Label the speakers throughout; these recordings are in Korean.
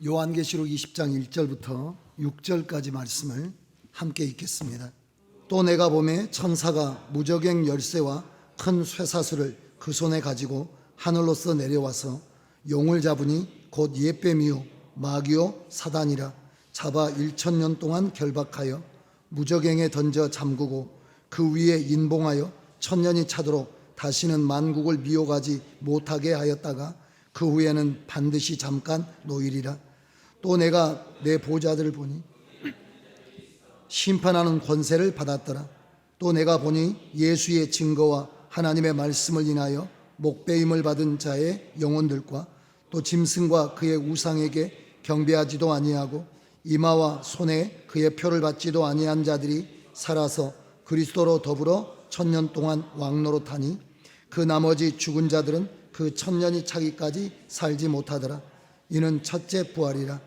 Speaker 1: 요한계시록 20장 1절부터 6절까지 말씀을 함께 읽겠습니다. 또 내가 보매 천사가 무저갱 열쇠와 큰 쇠사슬을 그 손에 가지고 하늘로서 내려와서 용을 잡으니 곧 옛뱀이요 마귀요 사단이라 잡아 1000년 동안 결박하여 무저갱에 던져 잠그고 그 위에 인봉하여 1000년이 차도록 다시는 만국을 미혹하지 못하게 하였다가 그 후에는 반드시 잠깐 놓이리라. 또 내가 내 보좌들을 보니 심판하는 권세를 받았더라. 또 내가 보니 예수의 증거와 하나님의 말씀을 인하여 목배임을 받은 자의 영혼들과 또 짐승과 그의 우상에게 경배하지도 아니하고 이마와 손에 그의 표를 받지도 아니한 자들이 살아서 그리스도로 더불어 1000년 동안 왕노릇하니 그 나머지 죽은 자들은 그 1000년이 차기까지 살지 못하더라. 이는 첫째 부활이라.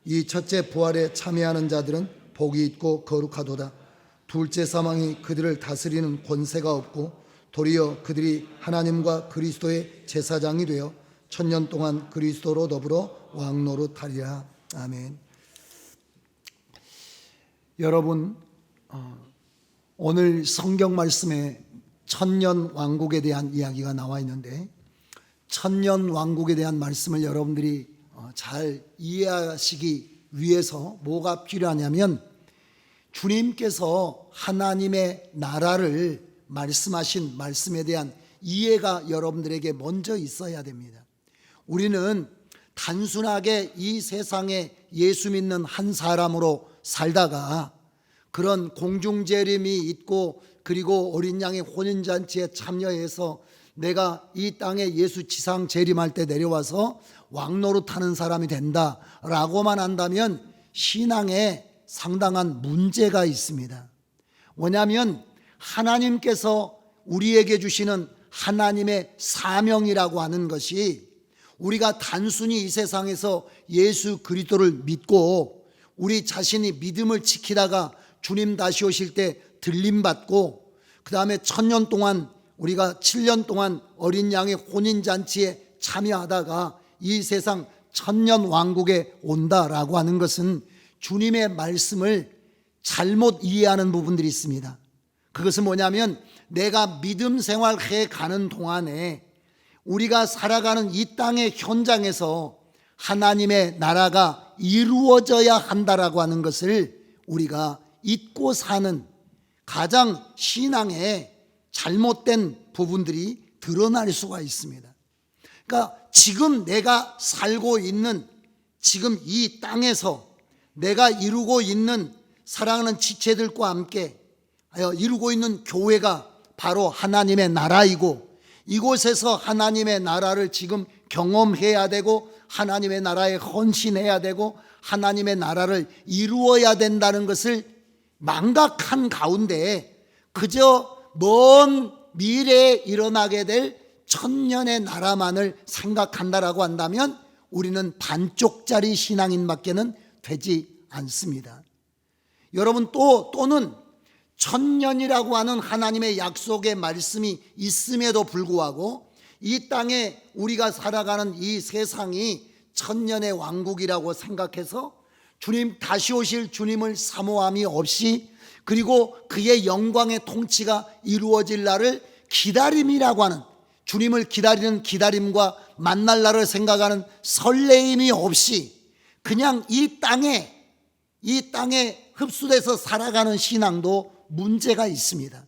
Speaker 1: 이 첫째 부활에 참여하는 자들은 복이 있고 거룩하도다. 둘째 사망이 그들을 다스리는 권세가 없고 도리어 그들이 하나님과 그리스도의 제사장이 되어 1000년 동안 그리스도로 더불어 왕노릇하리라. 아멘. 여러분, 오늘 성경 말씀에 천년 왕국에 대한 이야기가 나와 있는데, 천년 왕국에 대한 말씀을 여러분들이 잘 이해하시기 위해서 뭐가 필요하냐면, 주님께서 하나님의 나라를 말씀하신 말씀에 대한 이해가 여러분들에게 먼저 있어야 됩니다. 우리는 단순하게 이 세상에 예수 믿는 한 사람으로 살다가 그런 공중재림이 있고 그리고 어린 양의 혼인잔치에 참여해서 내가 이 땅에 예수 지상 재림할 때 내려와서 왕노릇하는 사람이 된다라고만 한다면 신앙에 상당한 문제가 있습니다. 뭐냐면 하나님께서 우리에게 주시는 하나님의 사명이라고 하는 것이 우리가 단순히 이 세상에서 예수 그리스도를 믿고 우리 자신이 믿음을 지키다가 주님 다시 오실 때 들림받고 그 다음에 1000년 동안 우리가 7년 동안 어린 양의 혼인잔치에 참여하다가 이 세상 1000년 왕국에 온다라고 하는 것은 주님의 말씀을 잘못 이해하는 부분들이 있습니다. 그것은 뭐냐면 내가 믿음 생활해 가는 동안에 우리가 살아가는 이 땅의 현장에서 하나님의 나라가 이루어져야 한다라고 하는 것을 우리가 잊고 사는 가장 신앙의 잘못된 부분들이 드러날 수가 있습니다. 그러니까 지금 내가 살고 있는 지금 이 땅에서 내가 이루고 있는 사랑하는 지체들과 함께 이루고 있는 교회가 바로 하나님의 나라이고 이곳에서 하나님의 나라를 지금 경험해야 되고 하나님의 나라에 헌신해야 되고 하나님의 나라를 이루어야 된다는 것을 망각한 가운데 그저 먼 미래에 일어나게 될 1000년의 나라만을 생각한다라고 한다면 우리는 반쪽짜리 신앙인밖에는 되지 않습니다. 여러분 또는 1000년이라고 하는 하나님의 약속의 말씀이 있음에도 불구하고 이 땅에 우리가 살아가는 이 세상이 1000년의 왕국이라고 생각해서 주님 다시 오실 주님을 사모함이 없이 그리고 그의 영광의 통치가 이루어질 날을 기다림이라고 하는 주님을 기다리는 기다림과 만날 날을 생각하는 설레임이 없이 그냥 이 땅에 흡수돼서 살아가는 신앙도 문제가 있습니다.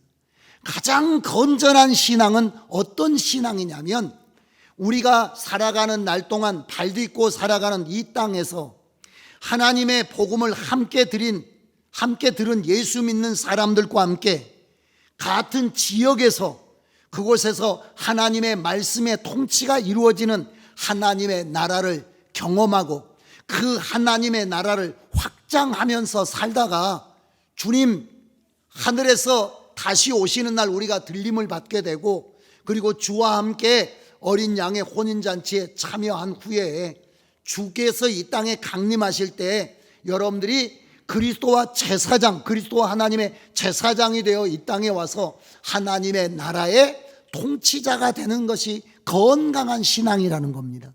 Speaker 1: 가장 건전한 신앙은 어떤 신앙이냐면 우리가 살아가는 날 동안 발 딛고 살아가는 이 땅에서 하나님의 복음을 함께 들은 예수 믿는 사람들과 함께 같은 지역에서 그곳에서 하나님의 말씀의 통치가 이루어지는 하나님의 나라를 경험하고 그 하나님의 나라를 확장하면서 살다가 주님 하늘에서 다시 오시는 날 우리가 들림을 받게 되고 그리고 주와 함께 어린 양의 혼인잔치에 참여한 후에 주께서 이 땅에 강림하실 때 여러분들이 그리스도와 하나님의 제사장이 되어 이 땅에 와서 하나님의 나라의 통치자가 되는 것이 건강한 신앙이라는 겁니다.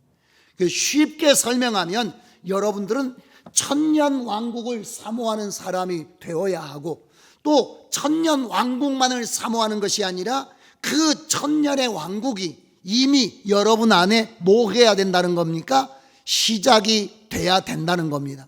Speaker 1: 쉽게 설명하면 여러분들은 천년 왕국을 사모하는 사람이 되어야 하고, 또 천년 왕국만을 사모하는 것이 아니라 그 천년의 왕국이 이미 여러분 안에 뭐 해야 된다는 겁니까? 시작이 돼야 된다는 겁니다.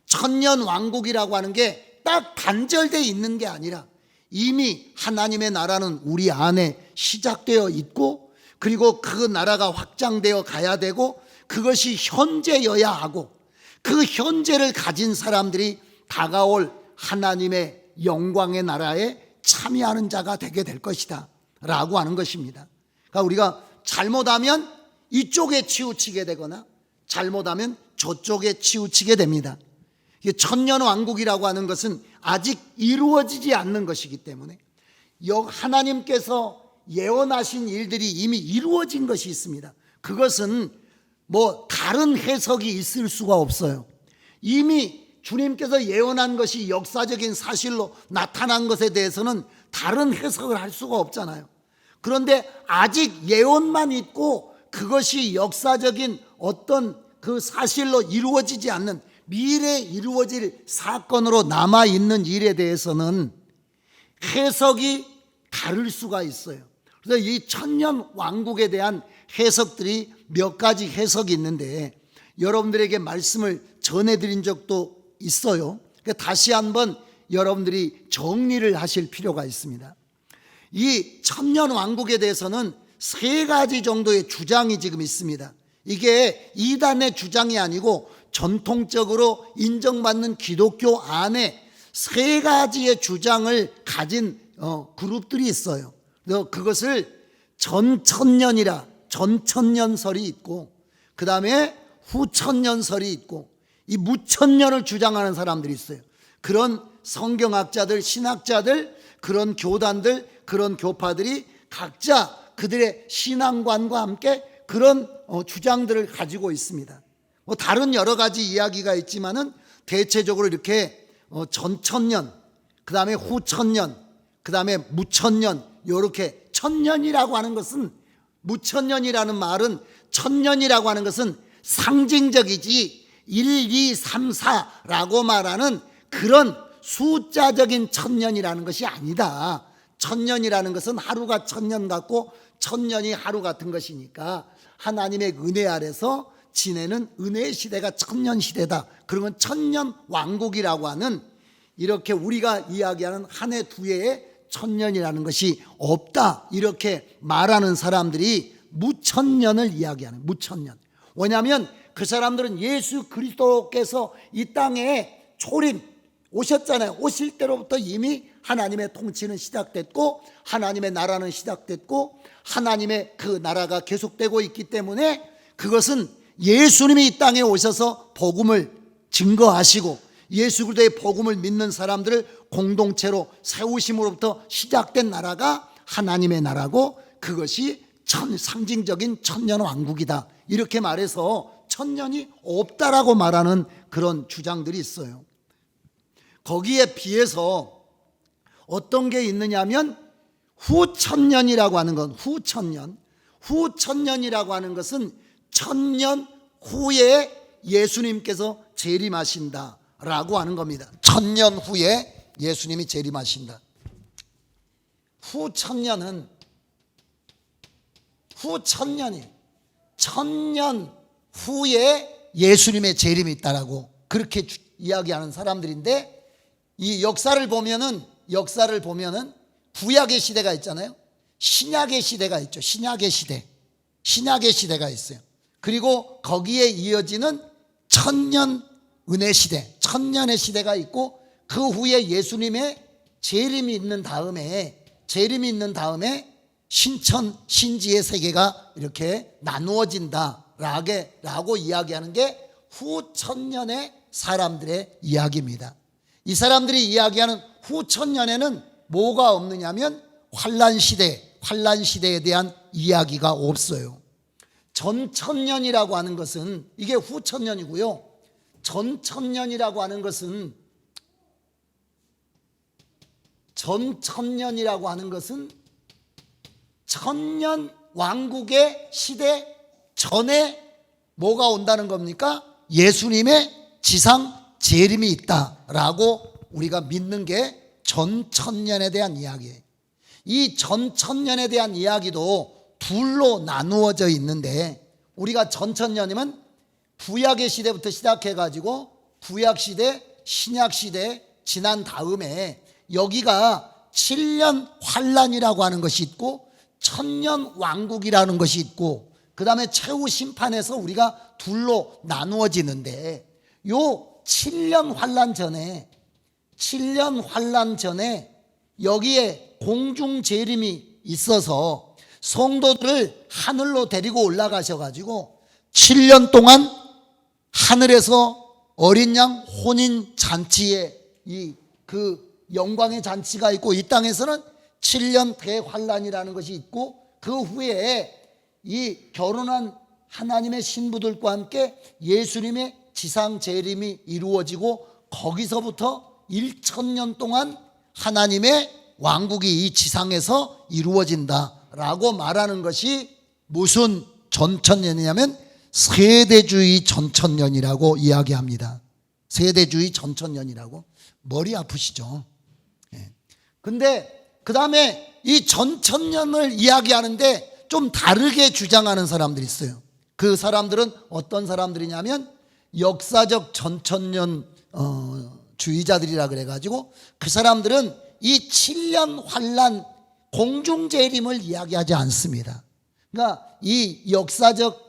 Speaker 1: 천년 왕국이라고 하는 게 딱 단절되어 있는 게 아니라 이미 하나님의 나라는 우리 안에 시작되어 있고, 그리고 그 나라가 확장되어 가야 되고, 그것이 현재여야 하고, 그 현재를 가진 사람들이 다가올 하나님의 영광의 나라에 참여하는 자가 되게 될 것이다 라고 하는 것입니다. 그러니까 우리가 잘못하면 이쪽에 치우치게 되거나 잘못하면 저쪽에 치우치게 됩니다. 천년 왕국이라고 하는 것은 아직 이루어지지 않는 것이기 때문에 하나님께서 예언하신 일들이 이미 이루어진 것이 있습니다. 그것은 뭐 다른 해석이 있을 수가 없어요. 이미 주님께서 예언한 것이 역사적인 사실로 나타난 것에 대해서는 다른 해석을 할 수가 없잖아요. 그런데 아직 예언만 있고 그것이 역사적인 어떤 그 사실로 이루어지지 않는 미래에 이루어질 사건으로 남아있는 일에 대해서는 해석이 다를 수가 있어요. 그래서 이 천년 왕국에 대한 해석들이 몇 가지 해석이 있는데 여러분들에게 말씀을 전해드린 적도 있어요. 다시 한번 여러분들이 정리를 하실 필요가 있습니다. 이 천년 왕국에 대해서는 세 가지 정도의 주장이 지금 있습니다. 이게 이단의 주장이 아니고 전통적으로 인정받는 기독교 안에 세 가지의 주장을 가진 그룹들이 있어요. 그것을 전천년이라 전천년설이 있고, 그 다음에 후천년설이 있고, 이 무천년을 주장하는 사람들이 있어요. 그런 성경학자들, 신학자들, 그런 교단들, 그런 교파들이 각자 그들의 신앙관과 함께 그런 주장들을 가지고 있습니다. 다른 여러 가지 이야기가 있지만은 대체적으로 이렇게 전천년, 그 다음에 후천년, 그 다음에 무천년, 이렇게 천년이라고 하는 것은, 무천년이라는 말은, 천년이라고 하는 것은 상징적이지 1, 2, 3, 4라고 말하는 그런 숫자적인 천년이라는 것이 아니다. 천년이라는 것은 하루가 천년 같고 천년이 하루 같은 것이니까 하나님의 은혜 아래서 지내는 은혜의 시대가 천년 시대다. 그러면 천년 왕국이라고 하는, 이렇게 우리가 이야기하는 한 해 두 해에 천년이라는 것이 없다, 이렇게 말하는 사람들이 무천년을 이야기하는, 무천년. 왜냐하면 그 사람들은 예수 그리스도께서 이 땅에 초림 오셨잖아요. 오실 때로부터 이미 하나님의 통치는 시작됐고 하나님의 나라는 시작됐고 하나님의 그 나라가 계속되고 있기 때문에, 그것은 예수님이 이 땅에 오셔서 복음을 증거하시고 예수 그리스도의 복음을 믿는 사람들을 공동체로 세우심으로부터 시작된 나라가 하나님의 나라고, 그것이 상징적인 천년 왕국이다, 이렇게 말해서 천년이 없다라고 말하는 그런 주장들이 있어요. 거기에 비해서 어떤 게 있느냐면 후천년이라고 하는 건, 후천년이라고 하는 것은 천년 후에 예수님께서 재림하신다라고 하는 겁니다. 천년 후에 예수님이 재림하신다. 후천년이 천년 후에 예수님의 재림이 있다라고 그렇게 이야기하는 사람들인데, 이 역사를 보면은 구약의 시대가 있잖아요. 신약의 시대가 있죠. 신약의 시대가 있어요. 그리고 거기에 이어지는 천년 은혜 시대, 천년의 시대가 있고, 그 후에 예수님의 재림이 있는 다음에 신천 신지의 세계가 이렇게 나누어진다라고 이야기하는 게 후천년의 사람들의 이야기입니다. 이 사람들이 이야기하는 후천년에는 뭐가 없느냐면 환란 시대에 대한 이야기가 없어요. 전천년이라고 하는 것은, 이게 후천년이고요. 전천년이라고 하는 것은 천년 왕국의 시대 전에 뭐가 온다는 겁니까? 예수님의 지상 재림이 있다라고 우리가 믿는 게 전천년에 대한 이야기예요. 이 전천년에 대한 이야기도 둘로 나누어져 있는데, 우리가 전천년이면 구약의 시대부터 시작해가지고 구약시대, 신약시대 지난 다음에 여기가 7년 환란이라고 하는 것이 있고 천년 왕국이라는 것이 있고, 그 다음에 최후 심판에서 우리가 둘로 나누어지는데, 요 7년 환란 전에 여기에 공중 재림이 있어서 성도들을 하늘로 데리고 올라가셔가지고 7년 동안 하늘에서 어린 양 혼인 잔치에 그 영광의 잔치가 있고, 이 땅에서는 7년 대환란이라는 것이 있고, 그 후에 이 결혼한 하나님의 신부들과 함께 예수님의 지상 재림이 이루어지고, 거기서부터 1000년 동안 하나님의 왕국이 이 지상에서 이루어진다라고 말하는 것이 무슨 전천년이냐면 세대주의 전천년이라고 이야기합니다. 세대주의 전천년이라고. 머리 아프시죠? 근데 그 다음에 이 전천년을 이야기하는데 좀 다르게 주장하는 사람들이 있어요. 그 사람들은 어떤 사람들이냐면 역사적 전천년 주의자들이라 그래가지고, 그 사람들은 이 7년 환란 공중재림을 이야기하지 않습니다. 그러니까 이 역사적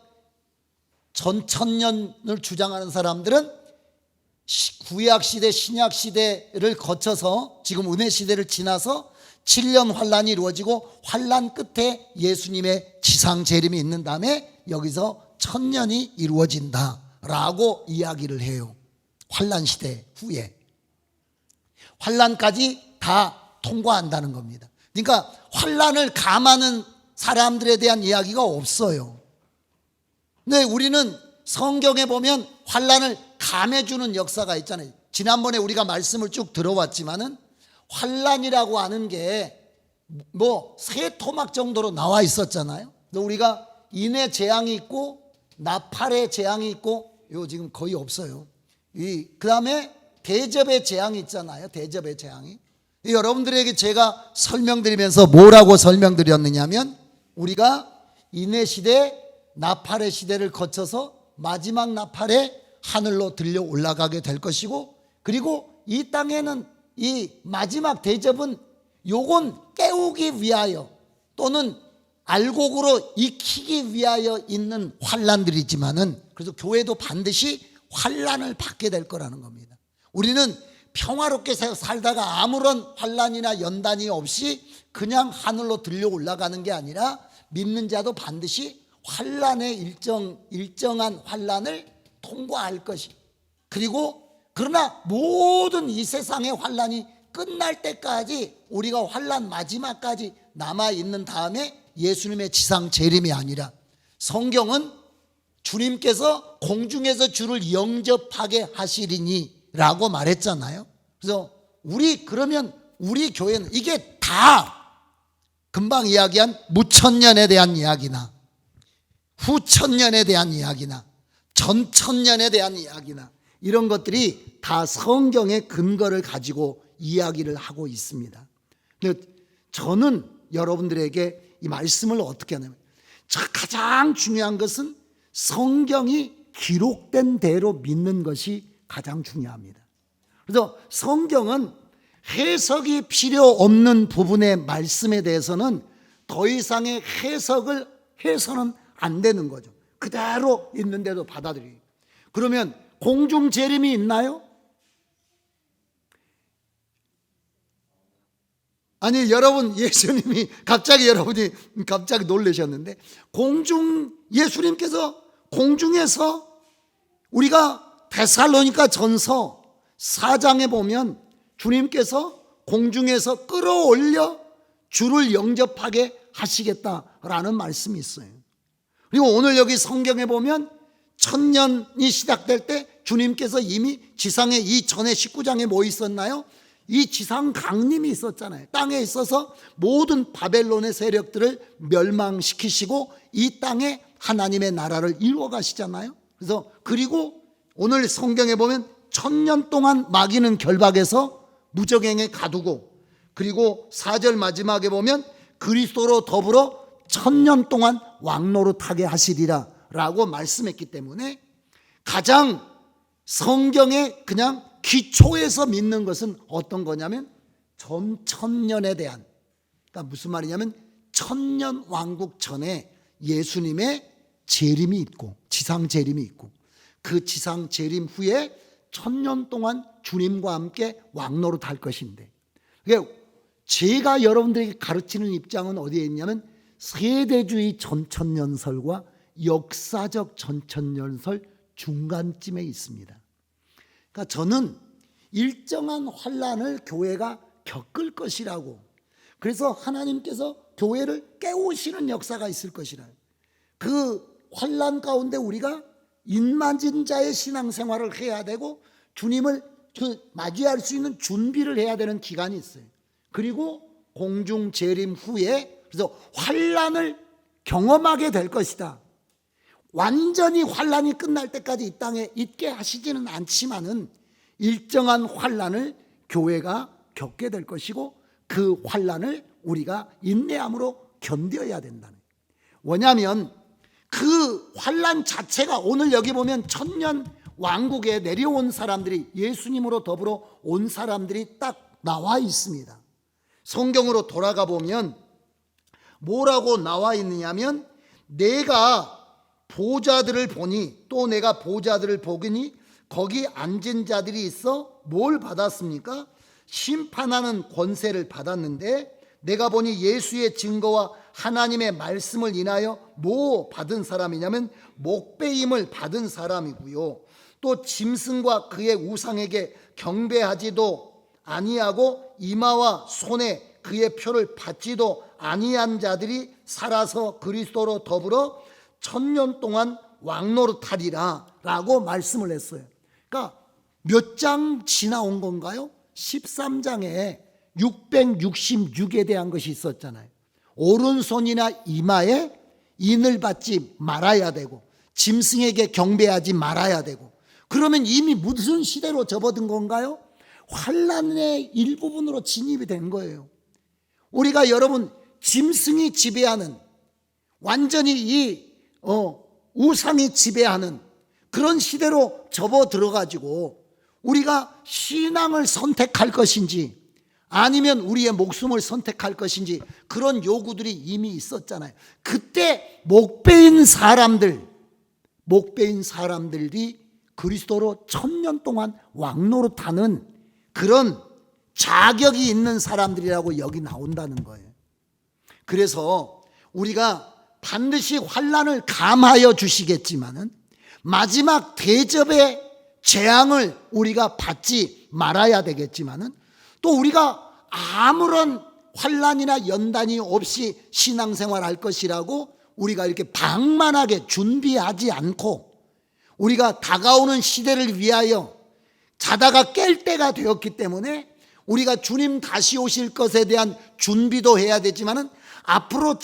Speaker 1: 전천년을 주장하는 사람들은 구약시대 신약시대를 거쳐서 지금 은혜시대를 지나서 7년 환란이 이루어지고, 환란 끝에 예수님의 지상재림이 있는 다음에 여기서 천년이 이루어진다라고 이야기를 해요. 환란시대 후에 환란까지 다 통과한다는 겁니다. 그러니까 환란을 감하는 사람들에 대한 이야기가 없어요. 근데 우리는 성경에 보면 환란을 감해주는 역사가 있잖아요. 지난번에 우리가 말씀을 쭉 들어왔지만은 환란이라고 하는 게 뭐 세 토막 정도로 나와 있었잖아요. 우리가 인의 재앙이 있고 나팔의 재앙이 있고, 요 지금 거의 없어요. 그 다음에 대접의 재앙이 있잖아요. 대접의 재앙이. 여러분들에게 제가 설명드리면서 뭐라고 설명드렸느냐면, 우리가 인의 시대, 나팔의 시대를 거쳐서 마지막 나팔에 하늘로 들려 올라가게 될 것이고, 그리고 이 땅에는 이 마지막 대접은 요건 깨우기 위하여 또는 알곡으로 익히기 위하여 있는 환란들이지만은, 그래서 교회도 반드시 환란을 받게 될 거라는 겁니다. 우리는 평화롭게 살다가 아무런 환란이나 연단이 없이 그냥 하늘로 들려 올라가는 게 아니라, 믿는 자도 반드시 환란의 일정한 환란을 통과할 것이, 그리고 그러나 모든 이 세상의 환란이 끝날 때까지 우리가 환란 마지막까지 남아있는 다음에 예수님의 지상 재림이 아니라, 성경은 주님께서 공중에서 주를 영접하게 하시리니 라고 말했잖아요. 그래서 그러면 우리 교회는 이게 다 금방 이야기한 무천년에 대한 이야기나 후천년에 대한 이야기나 전천년에 대한 이야기나 이런 것들이 다 성경의 근거를 가지고 이야기를 하고 있습니다. 근데 저는 여러분들에게 이 말씀을 어떻게 하냐면, 가장 중요한 것은 성경이 기록된 대로 믿는 것이 가장 중요합니다. 그래서 성경은 해석이 필요 없는 부분의 말씀에 대해서는 더 이상의 해석을 해서는 안 되는 거죠. 그대로 있는데도 받아들이고. 그러면 공중 재림이 있나요? 아니, 여러분, 예수님이 여러분이 갑자기 놀라셨는데, 예수님께서 공중에서, 우리가 데살로니가 전서 4장에 보면 주님께서 공중에서 끌어올려 주를 영접하게 하시겠다라는 말씀이 있어요. 그리고 오늘 여기 성경에 보면 천년이 시작될 때 주님께서 이미 지상에, 이 전에 19장에 뭐 있었나요? 이 지상 강림이 있었잖아요. 땅에 있어서 모든 바벨론의 세력들을 멸망시키시고 이 땅에 하나님의 나라를 이루어 가시잖아요. 그래서 그리고 오늘 성경에 보면 1000년 동안 마귀는 결박해서 무적행에 가두고, 그리고 4절 마지막에 보면 그리스도로 더불어 1000년 동안 왕노릇하게 하시리라 라고 말씀했기 때문에 가장 성경에 그냥 기초에서 믿는 것은 어떤 거냐면 전천년에 대한, 그러니까 무슨 말이냐면 천년 왕국 전에 예수님의 재림이 있고 지상 재림이 있고, 그 지상 재림 후에 1000년 동안 주님과 함께 왕노릇 할 것인데, 제가 여러분들에게 가르치는 입장은 어디에 있냐면 세대주의 전천년설과 역사적 전천년설 중간쯤에 있습니다. 그러니까 저는 일정한 환란을 교회가 겪을 것이라고, 그래서 하나님께서 교회를 깨우시는 역사가 있을 것이라, 그 환란 가운데 우리가 인맞은 자의 신앙생활을 해야 되고 주님을 맞이할 수 있는 준비를 해야 되는 기간이 있어요. 그리고 공중 재림 후에 그래서 환란을 경험하게 될 것이다. 완전히 환란이 끝날 때까지 이 땅에 있게 하시지는 않지만은 일정한 환란을 교회가 겪게 될 것이고, 그 환란을 우리가 인내함으로 견뎌야 된다는. 왜냐하면 그 환란 자체가 오늘 여기 보면 천년 왕국에 내려온 사람들이, 예수님으로 더불어 온 사람들이 딱 나와 있습니다. 성경으로 돌아가 보면 뭐라고 나와 있느냐면, 내가 보좌들을 보니, 또 내가 보좌들을 보니 거기 앉은 자들이 있어 뭘 받았습니까? 심판하는 권세를 받았는데, 내가 보니 예수의 증거와 하나님의 말씀을 인하여 뭐 받은 사람이냐면 목배임을 받은 사람이고요, 또 짐승과 그의 우상에게 경배하지도 아니하고 이마와 손에 그의 표를 받지도 아니한 자들이 살아서 그리스도로 더불어 1000년 동안 왕노릇하리라 라고 말씀을 했어요. 그러니까 몇 장 지나온 건가요? 13장에 666에 대한 것이 있었잖아요. 오른손이나 이마에 인을 받지 말아야 되고 짐승에게 경배하지 말아야 되고, 그러면 이미 무슨 시대로 접어든 건가요? 환란의 일부분으로 진입이 된 거예요. 우리가 여러분 짐승이 지배하는, 완전히 이 우상이 지배하는 그런 시대로 접어들어가지고 우리가 신앙을 선택할 것인지 아니면 우리의 목숨을 선택할 것인지 그런 요구들이 이미 있었잖아요. 그때 목배인 사람들이 그리스도로 1000년 동안 왕노릇하는 그런 자격이 있는 사람들이라고 여기 나온다는 거예요. 그래서 우리가 반드시 환란을 감하여 주시겠지만은 마지막 대접의 재앙을 우리가 받지 말아야 되겠지만은, 또 우리가 아무런 환란이나 연단이 없이 신앙생활 할 것이라고 우리가 이렇게 방만하게 준비하지 않고, 우리가 다가오는 시대를 위하여 자다가 깰 때가 되었기 때문에 우리가 주님 다시 오실 것에 대한 준비도 해야 되지만은, 앞으로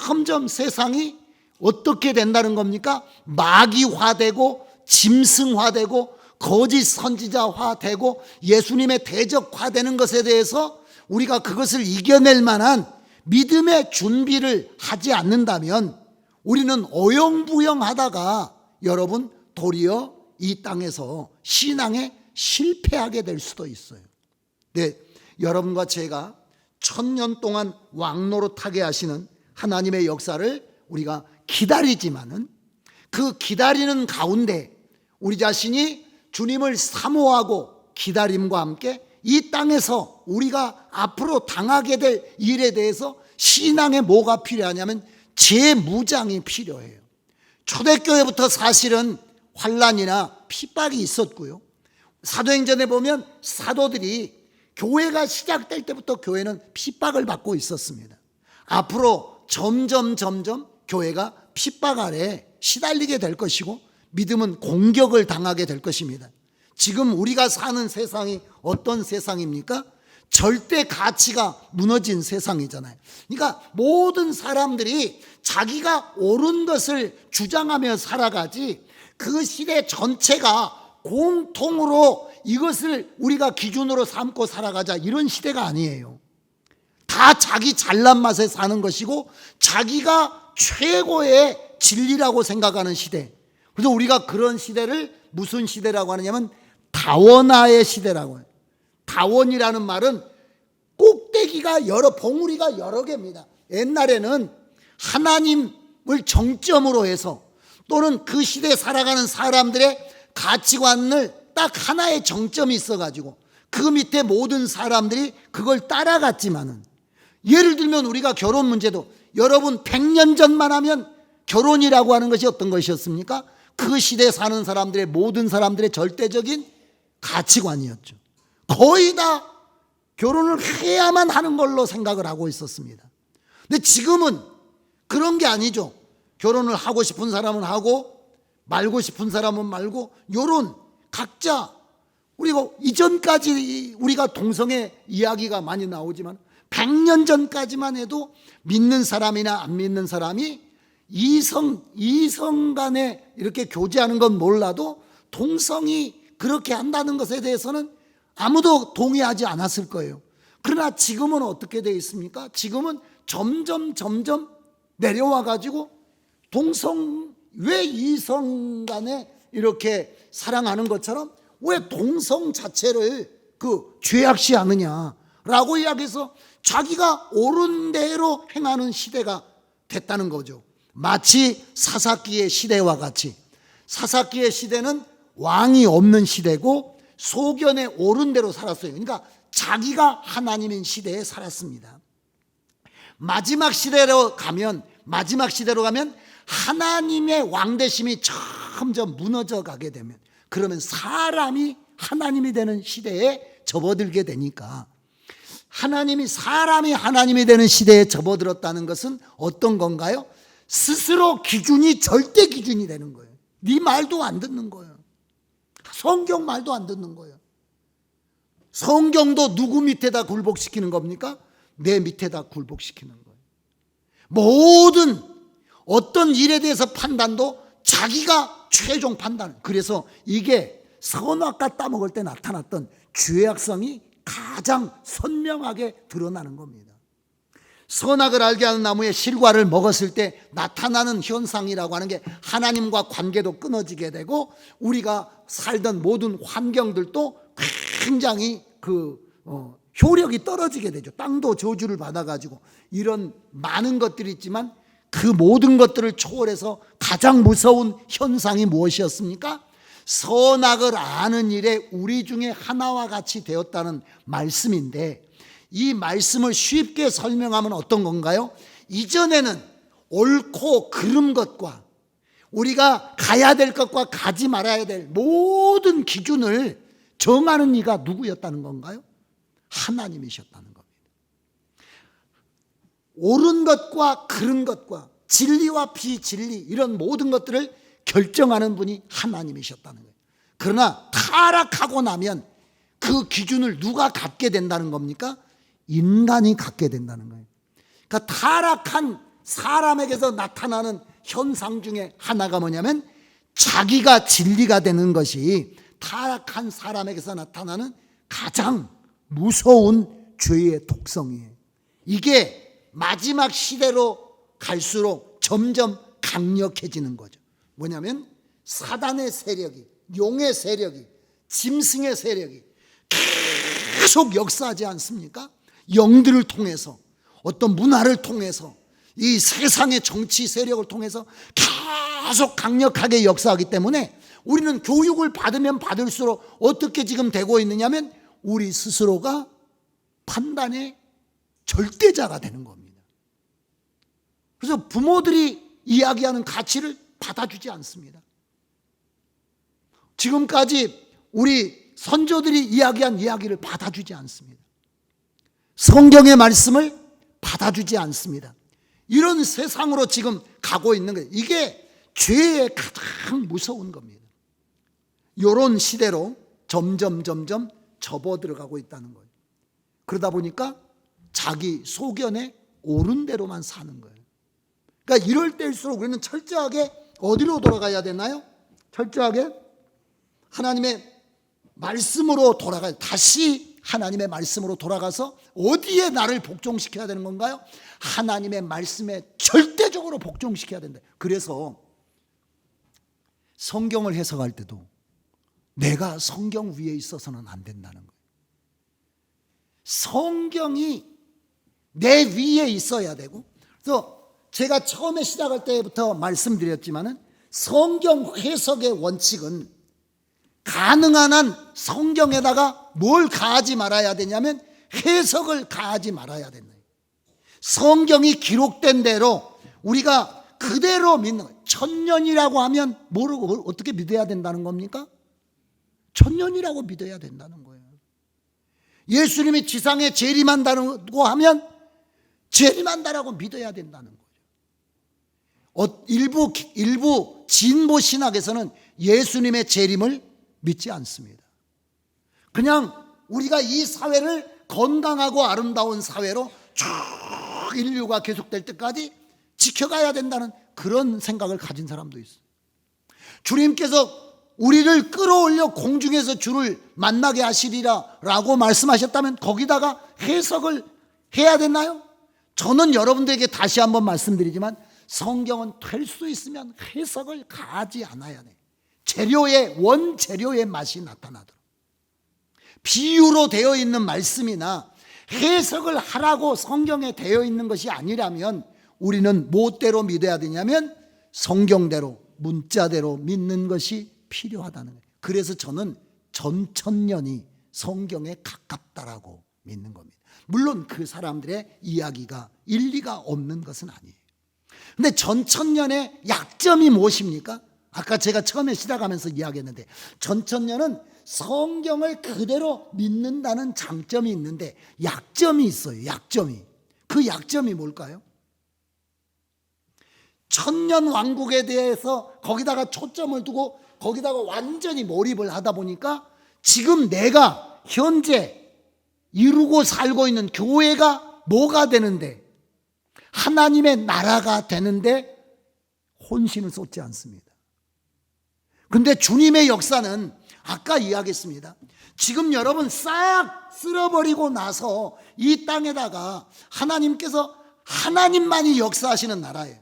Speaker 1: 점점 세상이 어떻게 된다는 겁니까? 마귀화되고 짐승화되고 거짓 선지자화되고 예수님의 대적화되는 것에 대해서 우리가 그것을 이겨낼 만한 믿음의 준비를 하지 않는다면 우리는 어영부영하다가 여러분 도리어 이 땅에서 신앙에 실패하게 될 수도 있어요. 네, 여러분과 제가 1000년 동안 왕노릇하게 하시는 하나님의 역사를 우리가 기다리지만은, 그 기다리는 가운데 우리 자신이 주님을 사모하고 기다림과 함께 이 땅에서 우리가 앞으로 당하게 될 일에 대해서 신앙에 뭐가 필요하냐면 재무장이 필요해요. 초대교회부터 사실은 환란이나 핍박이 있었고요, 사도행전에 보면 사도들이 교회가 시작될 때부터 교회는 핍박을 받고 있었습니다. 앞으로 점점 교회가 핍박 아래 시달리게 될 것이고 믿음은 공격을 당하게 될 것입니다. 지금 우리가 사는 세상이 어떤 세상입니까? 절대 가치가 무너진 세상이잖아요. 그러니까 모든 사람들이 자기가 옳은 것을 주장하며 살아가지, 그 시대 전체가 공통으로 이것을 우리가 기준으로 삼고 살아가자, 이런 시대가 아니에요. 다 자기 잘난 맛에 사는 것이고 자기가 최고의 진리라고 생각하는 시대. 그래서 우리가 그런 시대를 무슨 시대라고 하느냐면 다원화의 시대라고 해요. 다원이라는 말은 꼭대기가 봉우리가 여러 개입니다. 옛날에는 하나님을 정점으로 해서 또는 그 시대에 살아가는 사람들의 가치관을 딱 하나의 정점이 있어가지고 그 밑에 모든 사람들이 그걸 따라갔지만은, 예를 들면 우리가 결혼 문제도 여러분 100년 전만 하면 결혼이라고 하는 것이 어떤 것이었습니까? 그 시대에 사는 사람들의 모든 사람들의 절대적인 가치관이었죠. 거의 다 결혼을 해야만 하는 걸로 생각을 하고 있었습니다. 근데 지금은 그런 게 아니죠. 결혼을 하고 싶은 사람은 하고 말고 싶은 사람은 말고, 요런 각자, 우리가 이전까지 우리가 동성애 이야기가 많이 나오지만 100년 전까지만 해도 믿는 사람이나 안 믿는 사람이 이성 간에 이렇게 교제하는 건 몰라도 동성이 그렇게 한다는 것에 대해서는 아무도 동의하지 않았을 거예요. 그러나 지금은 어떻게 되어 있습니까? 지금은 점점 내려와 가지고 왜 이성 간에 이렇게 사랑하는 것처럼 왜 동성 자체를 죄악시하느냐라고 이야기해서 자기가 옳은 대로 행하는 시대가 됐다는 거죠. 마치 사사기의 시대와 같이, 사사기의 시대는 왕이 없는 시대고 소견에 옳은 대로 살았어요. 그러니까 자기가 하나님인 시대에 살았습니다. 마지막 시대로 가면 하나님의 왕대심이 점점 무너져 가게 되면, 그러면 사람이 하나님이 되는 시대에 접어들게 되니까, 사람이 하나님이 되는 시대에 접어들었다는 것은 어떤 건가요? 스스로 절대 기준이 되는 거예요. 네 말도 안 듣는 거예요. 성경 말도 안 듣는 거예요. 성경도 누구 밑에다 굴복시키는 겁니까? 내 밑에다 굴복시키는 거예요. 모든 어떤 일에 대해서 판단도 자기가 최종 판단. 그래서 이게 선악과 따먹을 때 나타났던 죄악성이 가장 선명하게 드러나는 겁니다. 선악을 알게 하는 나무의 실과를 먹었을 때 나타나는 현상이라고 하는 게 하나님과 관계도 끊어지게 되고, 우리가 살던 모든 환경들도 굉장히 효력이 떨어지게 되죠. 땅도 저주를 받아가지고, 이런 많은 것들이 있지만 그 모든 것들을 초월해서 가장 무서운 현상이 무엇이었습니까? 선악을 아는 일에 우리 중에 하나와 같이 되었다는 말씀인데, 이 말씀을 쉽게 설명하면 어떤 건가요? 이전에는 옳고 그른 것과 우리가 가야 될 것과 가지 말아야 될 모든 기준을 정하는 이가 누구였다는 건가요? 하나님이셨다는 겁니다. 옳은 것과 그른 것과 진리와 비진리, 이런 모든 것들을 결정하는 분이 하나님이셨다는 거예요. 그러나 타락하고 나면 그 기준을 누가 갖게 된다는 겁니까? 인간이 갖게 된다는 거예요. 그러니까 타락한 사람에게서 나타나는 현상 중에 하나가 뭐냐면, 자기가 진리가 되는 것이 타락한 사람에게서 나타나는 가장 무서운 죄의 독성이에요. 이게 마지막 시대로 갈수록 점점 강력해지는 거죠. 뭐냐면 사단의 세력이, 용의 세력이, 짐승의 세력이 계속 역사하지 않습니까? 영들을 통해서, 어떤 문화를 통해서, 이 세상의 정치 세력을 통해서 계속 강력하게 역사하기 때문에 우리는 교육을 받으면 받을수록 어떻게 지금 되고 있느냐면 우리 스스로가 판단의 절대자가 되는 겁니다. 그래서 부모들이 이야기하는 가치를 받아주지 않습니다. 지금까지 우리 선조들이 이야기한 이야기를 받아주지 않습니다. 성경의 말씀을 받아주지 않습니다. 이런 세상으로 지금 가고 있는 거예요. 이게 죄의 가장 무서운 겁니다. 이런 시대로 점점 접어들어가고 있다는 거예요. 그러다 보니까 자기 소견에 옳은 대로만 사는 거예요. 그러니까 이럴 때일수록 우리는 철저하게 어디로 돌아가야 되나요? 철저하게 하나님의 말씀으로 다시 하나님의 말씀으로 돌아가서 어디에 나를 복종시켜야 되는 건가요? 하나님의 말씀에 절대적으로 복종시켜야 된다. 그래서 성경을 해석할 때도 내가 성경 위에 있어서는 안 된다는 거예요. 성경이 내 위에 있어야 되고, 그래서 제가 처음에 시작할 때부터 말씀드렸지만은 성경 해석의 원칙은 가능한 한 성경에다가 뭘 가하지 말아야 되냐면 해석을 가하지 말아야 된다. 성경이 기록된 대로 우리가 그대로 믿는 거예요. 천년이라고 하면 뭐라고 어떻게 믿어야 된다는 겁니까? 천년이라고 믿어야 된다는 거예요. 예수님이 지상에 재림한다고 하면 재림한다라고 믿어야 된다는 거예요. 일부 진보 신학에서는 예수님의 재림을 믿지 않습니다. 그냥 우리가 이 사회를 건강하고 아름다운 사회로 쭉 인류가 계속될 때까지 지켜가야 된다는 그런 생각을 가진 사람도 있어요. 주님께서 우리를 끌어올려 공중에서 주를 만나게 하시리라 라고 말씀하셨다면 거기다가 해석을 해야 되나요? 저는 여러분들에게 다시 한번 말씀드리지만 성경은 될 수 있으면 해석을 가하지 않아야 돼. 원재료의 맛이 나타나도록. 비유로 되어 있는 말씀이나 해석을 하라고 성경에 되어 있는 것이 아니라면 우리는 무엇대로 믿어야 되냐면 성경대로, 문자대로 믿는 것이 필요하다는 거예요. 그래서 저는 전천년이 성경에 가깝다라고 믿는 겁니다. 물론 그 사람들의 이야기가 일리가 없는 것은 아니에요. 근데 전천년의 약점이 무엇입니까? 아까 제가 처음에 시작하면서 이야기했는데 전천년은 성경을 그대로 믿는다는 장점이 있는데 약점이 있어요. 약점이. 그 약점이 뭘까요? 천년 왕국에 대해서 거기다가 초점을 두고 거기다가 완전히 몰입을 하다 보니까 지금 내가 현재 이루고 살고 있는 교회가 뭐가 되는데, 하나님의 나라가 되는데 혼신을 쏟지 않습니다. 근데 주님의 역사는 아까 이야기했습니다. 지금 여러분 싹 쓸어버리고 나서 이 땅에다가 하나님께서 하나님만이 역사하시는 나라예요.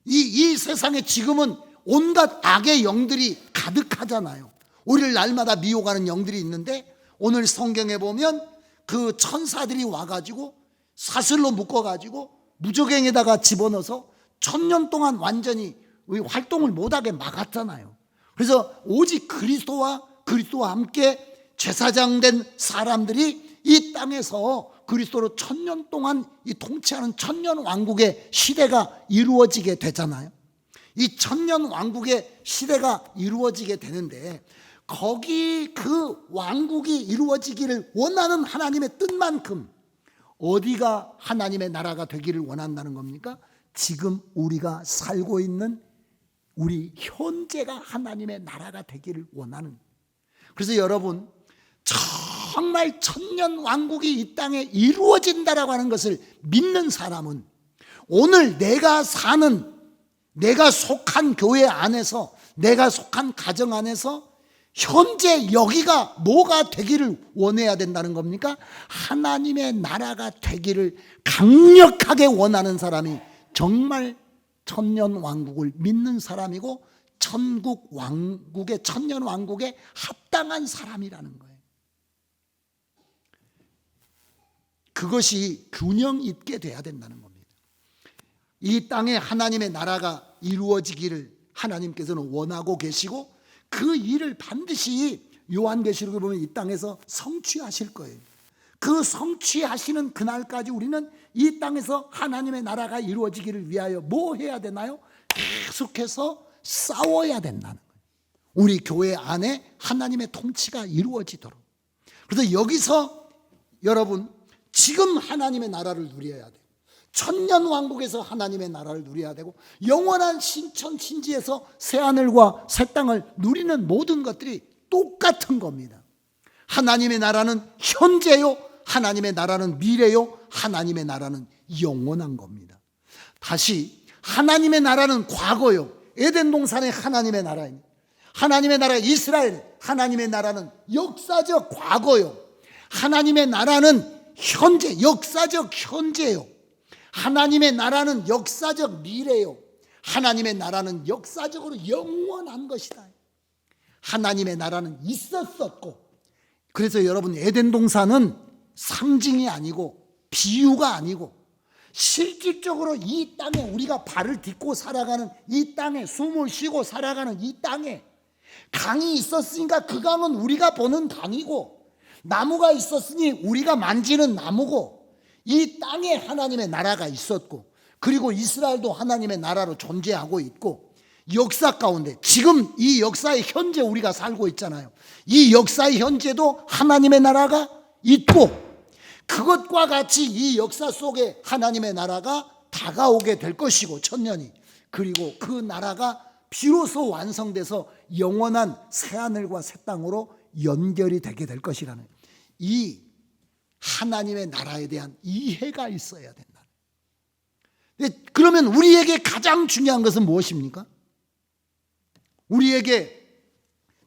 Speaker 1: 이 세상에 지금은 온갖 악의 영들이 가득하잖아요. 우리를 날마다 미혹하는 영들이 있는데 오늘 성경에 보면 그 천사들이 와가지고 사슬로 묶어가지고 무저갱에다가 집어넣어서 1000년 동안 완전히 활동을 못하게 막았잖아요. 그래서 오직 그리스도와 함께 제사장된 사람들이 이 땅에서 그리스도로 1000년 동안 이 통치하는 천년 왕국의 시대가 이루어지게 되잖아요. 이 천년 왕국의 시대가 이루어지게 되는데 거기 그 왕국이 이루어지기를 원하는 하나님의 뜻만큼 어디가 하나님의 나라가 되기를 원한다는 겁니까? 지금 우리가 살고 있는 우리 현재가 하나님의 나라가 되기를 원하는. 그래서 여러분 정말 천년 왕국이 이 땅에 이루어진다라고 하는 것을 믿는 사람은 오늘 내가 속한 교회 안에서, 내가 속한 가정 안에서 현재 여기가 뭐가 되기를 원해야 된다는 겁니까? 하나님의 나라가 되기를 강력하게 원하는 사람이 정말 천년 왕국을 믿는 사람이고 천년 왕국에 합당한 사람이라는 거예요. 그것이 균형 있게 돼야 된다는 겁니다. 이 땅에 하나님의 나라가 이루어지기를 하나님께서는 원하고 계시고 그 일을 반드시 요한계시록에 보면 이 땅에서 성취하실 거예요. 그 성취하시는 그날까지 우리는 이 땅에서 하나님의 나라가 이루어지기를 위하여 뭐 해야 되나요? 계속해서 싸워야 된다는 거예요. 우리 교회 안에 하나님의 통치가 이루어지도록. 그래서 여기서 여러분 지금 하나님의 나라를 누려야 돼요. 천년 왕국에서 하나님의 나라를 누려야 되고 영원한 신천 신지에서 새하늘과 새 땅을 누리는 모든 것들이 똑같은 겁니다. 하나님의 나라는 현재요, 하나님의 나라는 미래요, 하나님의 나라는 영원한 겁니다. 다시 하나님의 나라는 과거요. 에덴 동산의 하나님의 나라입니다. 하나님의 나라 이스라엘, 하나님의 나라는 역사적 과거요. 하나님의 나라는 현재, 역사적 현재요. 하나님의 나라는 역사적 미래요. 하나님의 나라는 역사적으로 영원한 것이다. 하나님의 나라는 있었었고, 그래서 여러분 에덴 동산은 상징이 아니고 비유가 아니고 실질적으로 이 땅에 우리가 발을 딛고 살아가는 이 땅에 숨을 쉬고 살아가는 이 땅에 강이 있었으니까 그 강은 우리가 보는 강이고 나무가 있었으니 우리가 만지는 나무고 이 땅에 하나님의 나라가 있었고 그리고 이스라엘도 하나님의 나라로 존재하고 있고 역사 가운데 지금 이 역사의 현재 우리가 살고 있잖아요. 이 역사의 현재도 하나님의 나라가 있고 그것과 같이 이 역사 속에 하나님의 나라가 다가오게 될 것이고 천년이 그리고 그 나라가 비로소 완성돼서 영원한 새하늘과 새 땅으로 연결이 되게 될 것이라는 이 하나님의 나라에 대한 이해가 있어야 된다. 그러면 우리에게 가장 중요한 것은 무엇입니까? 우리에게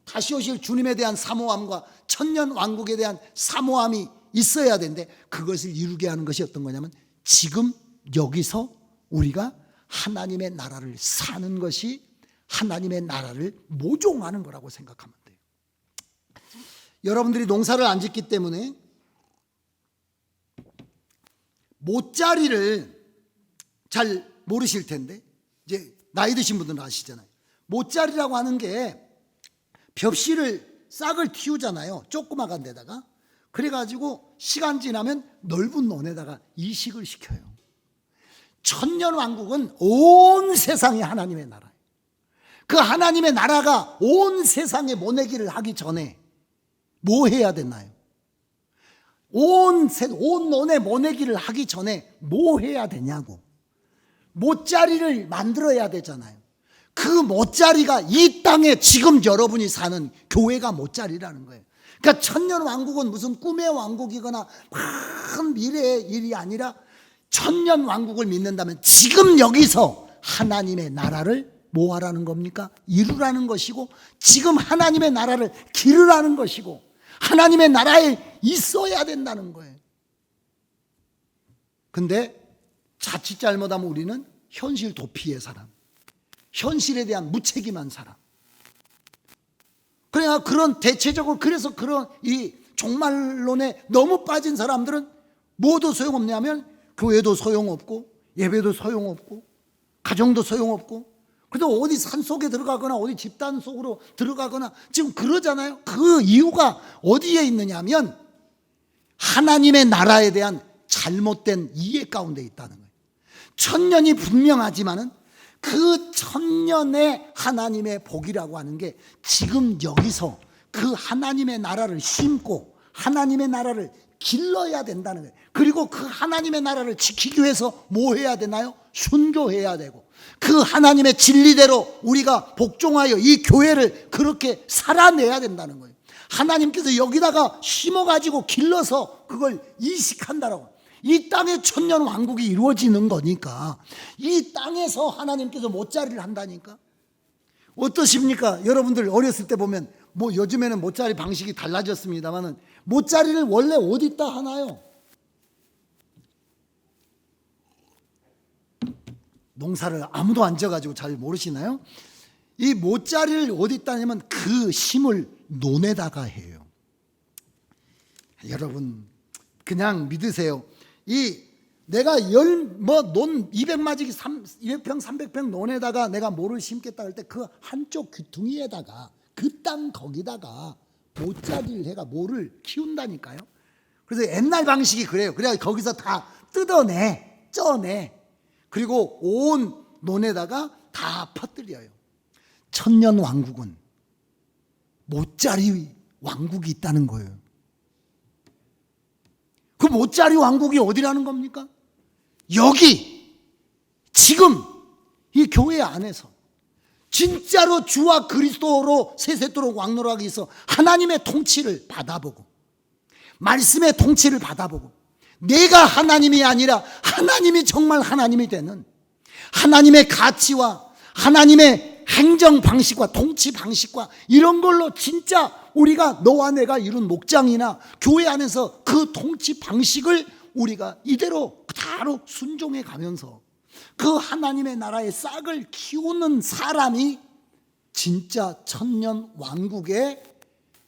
Speaker 1: 다시 오실 주님에 대한 사모함과 천년 왕국에 대한 사모함이 있어야 되는데 그것을 이루게 하는 것이 어떤 거냐면 지금 여기서 우리가 하나님의 나라를 사는 것이 하나님의 나라를 모종하는 거라고 생각하면 돼요. 여러분들이 농사를 안 짓기 때문에 모짜리를 잘 모르실 텐데 이제 나이 드신 분들은 아시잖아요. 모짜리라고 하는 게 벽실을 싹을 틔우잖아요. 조그마한 데다가 그래가지고 시간 지나면 넓은 논에다가 이식을 시켜요. 천년 왕국은 온 세상이 하나님의 나라예요. 그 하나님의 나라가 온 세상에 모내기를 하기 전에 뭐 해야 되나요? 온 논에 모내기를 하기 전에 뭐 해야 되냐고. 모짜리를 만들어야 되잖아요. 그 모짜리가 이 땅에 지금 여러분이 사는 교회가 모짜리라는 거예요. 그러니까 천년 왕국은 무슨 꿈의 왕국이거나 큰 미래의 일이 아니라 천년 왕국을 믿는다면 지금 여기서 하나님의 나라를 뭐 하라는 겁니까? 이루라는 것이고 지금 하나님의 나라를 기르라는 것이고 하나님의 나라에 있어야 된다는 거예요. 근데 자칫 잘못하면 우리는 현실 도피의 사람, 현실에 대한 무책임한 사람. 그래야 그런 대체적으로 그래서 그런 이 종말론에 너무 빠진 사람들은 뭐도 소용없냐면 교회도 소용없고 예배도 소용없고 가정도 소용없고 그래도 어디 산속에 들어가거나 어디 집단 속으로 들어가거나 지금 그러잖아요. 그 이유가 어디에 있느냐면 하나님의 나라에 대한 잘못된 이해 가운데 있다는 거예요. 천년이 분명하지만은 그 천년의 하나님의 복이라고 하는 게 지금 여기서 그 하나님의 나라를 심고 하나님의 나라를 길러야 된다는 거예요. 그리고 그 하나님의 나라를 지키기 위해서 뭐 해야 되나요? 순교해야 되고 그 하나님의 진리대로 우리가 복종하여 이 교회를 그렇게 살아내야 된다는 거예요. 하나님께서 여기다가 심어가지고 길러서 그걸 이식한다라고. 이 땅에 천년 왕국이 이루어지는 거니까 이 땅에서 하나님께서 모짜리를 한다니까. 어떠십니까? 여러분들 어렸을 때 보면 뭐 요즘에는 모짜리 방식이 달라졌습니다만은 모짜리를 원래 어디다 하나요? 농사를 아무도 안 져가지고 잘 모르시나요? 이 모짜리를 어디다 하냐면 그 심을 논에다가 해요. 여러분 그냥 믿으세요. 내가 논 200마지기 200평 300평 논에다가 내가 뭐를 심겠다 할 때 그 한쪽 귀퉁이에다가 그 땅 거기다가 모짜리를 해가 뭐를 키운다니까요. 그래서 옛날 방식이 그래요. 그래야 거기서 다 뜯어내 쪄내 그리고 온 논에다가 다 퍼뜨려요. 천년 왕국은 모짜리 왕국이 있다는 거예요. 그 모짜리 왕국이 어디라는 겁니까? 여기 지금 이 교회 안에서 진짜로 주와 그리스도로 세세토록 왕노라하기 위해서 하나님의 통치를 받아보고 말씀의 통치를 받아보고 내가 하나님이 아니라 하나님이 정말 하나님이 되는 하나님의 가치와 하나님의 행정 방식과 통치 방식과 이런 걸로 진짜 우리가 너와 내가 이룬 목장이나 교회 안에서 그 통치 방식을 우리가 이대로 그대로 순종해 가면서 그 하나님의 나라의 싹을 키우는 사람이 진짜 천년 왕국에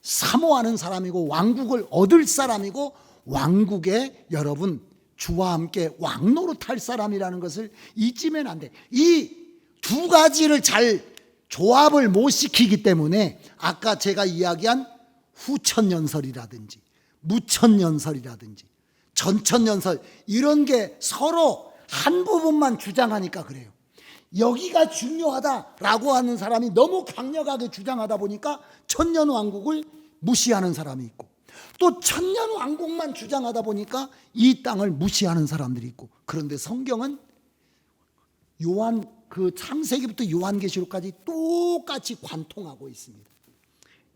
Speaker 1: 사모하는 사람이고 왕국을 얻을 사람이고 왕국에 여러분 주와 함께 왕노릇할 사람이라는 것을 잊으면 안 돼. 이 두 가지를 잘 조합을 못 시키기 때문에 아까 제가 이야기한 후천연설이라든지 무천연설이라든지 전천연설 이런 게 서로 한 부분만 주장하니까 그래요. 여기가 중요하다라고 하는 사람이 너무 강력하게 주장하다 보니까 천년왕국을 무시하는 사람이 있고 또 천년왕국만 주장하다 보니까 이 땅을 무시하는 사람들이 있고 그런데 성경은 요한 그 창세기부터 요한계시록까지 똑같이 관통하고 있습니다.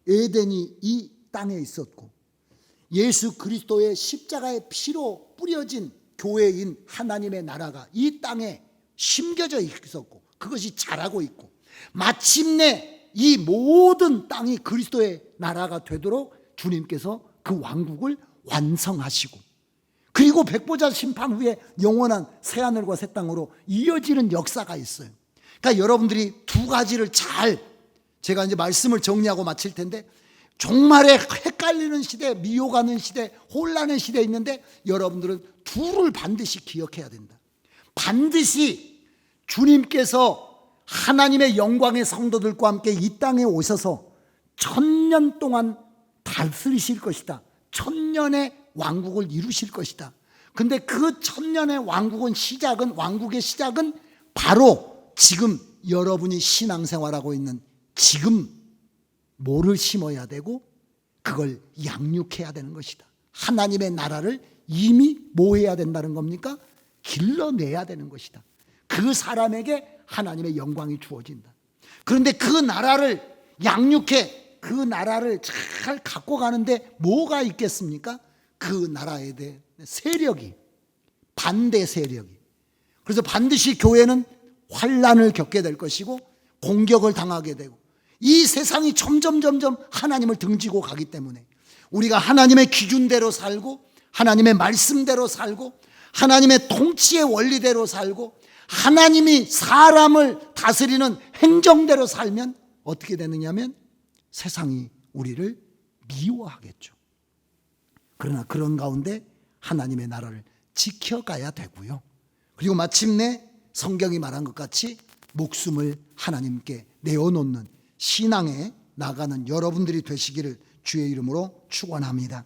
Speaker 1: 에덴이 이 땅에 있었고 예수 그리스도의 십자가의 피로 뿌려진 교회인 하나님의 나라가 이 땅에 심겨져 있었고 그것이 자라고 있고 마침내 이 모든 땅이 그리스도의 나라가 되도록 주님께서 그 왕국을 완성하시고 그리고 백보자 심판 후에 영원한 새하늘과 새 땅으로 이어지는 역사가 있어요. 그러니까 여러분들이 두 가지를 잘 제가 이제 말씀을 정리하고 마칠 텐데 정말에 헷갈리는 시대, 미혹하는 시대, 혼란의 시대에 있는데 여러분들은 둘을 반드시 기억해야 된다. 반드시 주님께서 하나님의 영광의 성도들과 함께 이 땅에 오셔서 1000년 동안 다스리실 것이다. 1000년의 왕국을 이루실 것이다. 근데 그 1000년의 왕국의 시작은 바로 지금 여러분이 신앙생활하고 있는 지금 뭐를 심어야 되고 그걸 양육해야 되는 것이다. 하나님의 나라를 이미 뭐 해야 된다는 겁니까? 길러내야 되는 것이다. 그 사람에게 하나님의 영광이 주어진다. 그런데 그 나라를 양육해 그 나라를 잘 갖고 가는데 뭐가 있겠습니까? 그 나라에 대해 세력이 반대 세력이 그래서 반드시 교회는 환난을 겪게 될 것이고 공격을 당하게 되고 이 세상이 점점 하나님을 등지고 가기 때문에 우리가 하나님의 기준대로 살고 하나님의 말씀대로 살고 하나님의 통치의 원리대로 살고 하나님이 사람을 다스리는 행정대로 살면 어떻게 되느냐면 세상이 우리를 미워하겠죠. 그러나 그런 가운데 하나님의 나라를 지켜가야 되고요. 그리고 마침내 성경이 말한 것 같이 목숨을 하나님께 내어놓는 신앙에 나가는 여러분들이 되시기를 주의 이름으로 축원합니다.